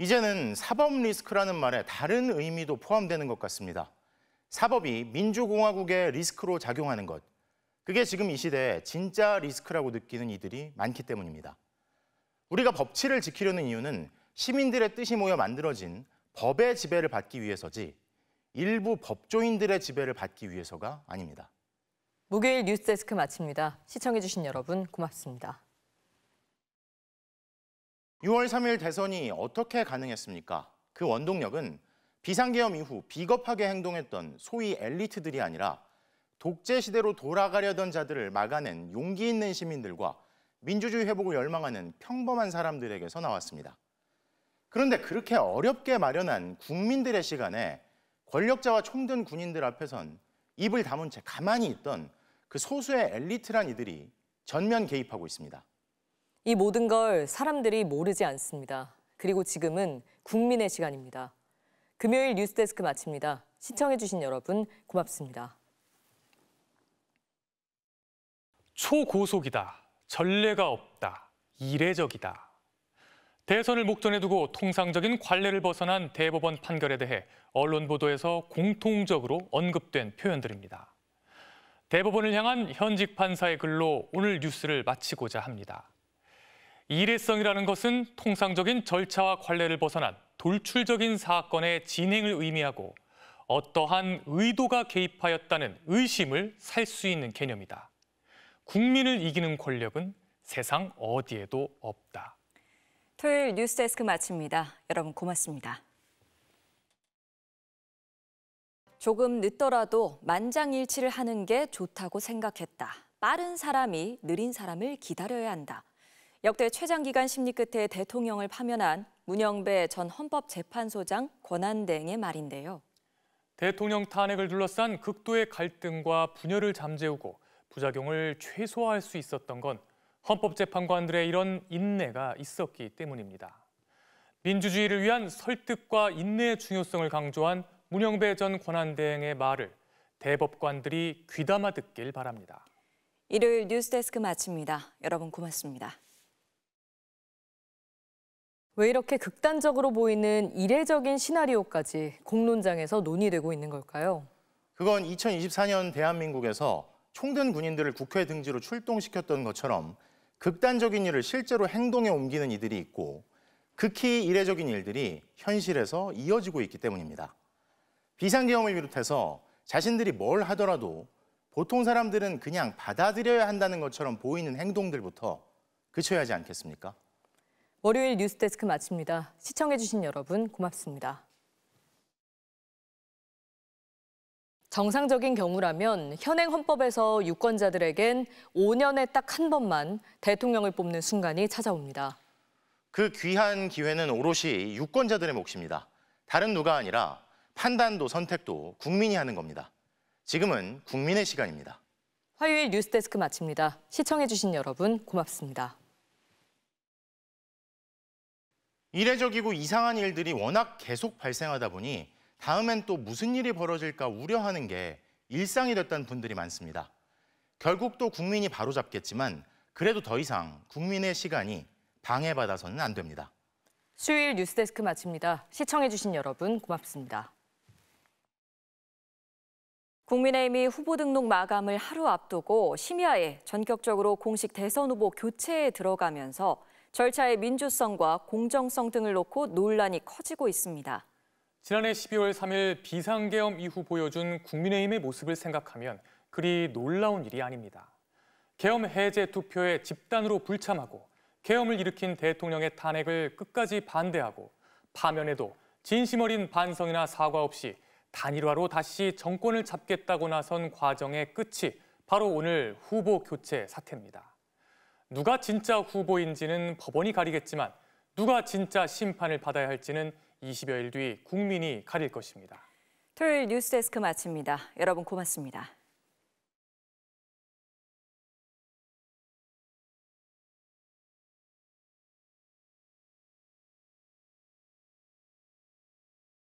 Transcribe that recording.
이제는 사법 리스크라는 말에 다른 의미도 포함되는 것 같습니다. 사법이 민주공화국의 리스크로 작용하는 것. 그게 지금 이 시대에 진짜 리스크라고 느끼는 이들이 많기 때문입니다. 우리가 법치를 지키려는 이유는 시민들의 뜻이 모여 만들어진 법의 지배를 받기 위해서지 일부 법조인들의 지배를 받기 위해서가 아닙니다. 목요일 뉴스데스크 마칩니다. 시청해주신 여러분 고맙습니다. 6월 3일 대선이 어떻게 가능했습니까? 그 원동력은 비상계엄 이후 비겁하게 행동했던 소위 엘리트들이 아니라 독재 시대로 돌아가려던 자들을 막아낸 용기 있는 시민들과 민주주의 회복을 열망하는 평범한 사람들에게서 나왔습니다. 그런데 그렇게 어렵게 마련한 국민들의 시간에 권력자와 총든 군인들 앞에선 입을 다문 채 가만히 있던 그 소수의 엘리트란 이들이 전면 개입하고 있습니다. 이 모든 걸 사람들이 모르지 않습니다. 그리고 지금은 국민의 시간입니다. 금요일 뉴스데스크 마칩니다. 시청해주신 여러분 고맙습니다. 초고속이다. 전례가 없다. 이례적이다. 대선을 목전에 두고 통상적인 관례를 벗어난 대법원 판결에 대해 언론 보도에서 공통적으로 언급된 표현들입니다. 대법원을 향한 현직 판사의 글로 오늘 뉴스를 마치고자 합니다. 이례성이라는 것은 통상적인 절차와 관례를 벗어난 돌출적인 사건의 진행을 의미하고 어떠한 의도가 개입하였다는 의심을 살 수 있는 개념이다. 국민을 이기는 권력은 세상 어디에도 없다. 토요일 뉴스데스크 마칩니다. 여러분 고맙습니다. 조금 늦더라도 만장일치를 하는 게 좋다고 생각했다. 빠른 사람이 느린 사람을 기다려야 한다. 역대 최장기간 심리 끝에 대통령을 파면한 문영배 전 헌법재판소장 권한대행의 말인데요. 대통령 탄핵을 둘러싼 극도의 갈등과 분열을 잠재우고 부작용을 최소화할 수 있었던 건 헌법재판관들의 이런 인내가 있었기 때문입니다. 민주주의를 위한 설득과 인내의 중요성을 강조한 문영배 전 권한대행의 말을 대법관들이 귀담아 듣길 바랍니다. 일요일 뉴스데스크 마칩니다. 여러분 고맙습니다. 왜 이렇게 극단적으로 보이는 이례적인 시나리오까지 공론장에서 논의되고 있는 걸까요? 그건 2024년 대한민국에서 총든 군인들을 국회 등지로 출동시켰던 것처럼 극단적인 일을 실제로 행동에 옮기는 이들이 있고 극히 이례적인 일들이 현실에서 이어지고 있기 때문입니다. 비상계엄을 비롯해서 자신들이 뭘 하더라도 보통 사람들은 그냥 받아들여야 한다는 것처럼 보이는 행동들부터 그쳐야 하지 않겠습니까? 월요일 뉴스데스크 마칩니다. 시청해주신 여러분 고맙습니다. 정상적인 경우라면 현행 헌법에서 유권자들에겐 5년에 딱 한 번만 대통령을 뽑는 순간이 찾아옵니다. 그 귀한 기회는 오롯이 유권자들의 몫입니다. 다른 누가 아니라 판단도 선택도 국민이 하는 겁니다. 지금은 국민의 시간입니다. 화요일 뉴스데스크 마칩니다. 시청해주신 여러분 고맙습니다. 이례적이고 이상한 일들이 워낙 계속 발생하다 보니 다음엔 또 무슨 일이 벌어질까 우려하는 게 일상이 됐다는 분들이 많습니다. 결국 또 국민이 바로잡겠지만 그래도 더 이상 국민의 시간이 방해받아서는 안 됩니다. 수요일 뉴스데스크 마칩니다. 시청해주신 여러분 고맙습니다. 국민의힘이 후보 등록 마감을 하루 앞두고 심야에 전격적으로 공식 대선 후보 교체에 들어가면서 절차의 민주성과 공정성 등을 놓고 논란이 커지고 있습니다. 지난해 12월 3일 비상계엄 이후 보여준 국민의힘의 모습을 생각하면 그리 놀라운 일이 아닙니다. 계엄 해제 투표에 집단으로 불참하고 계엄을 일으킨 대통령의 탄핵을 끝까지 반대하고 파면에도 진심 어린 반성이나 사과 없이 단일화로 다시 정권을 잡겠다고 나선 과정의 끝이 바로 오늘 후보 교체 사태입니다. 누가 진짜 후보인지는 법원이 가리겠지만 누가 진짜 심판을 받아야 할지는 20여일 뒤 국민이 가릴 것입니다. 토요일 뉴스데스크 마칩니다. 여러분 고맙습니다.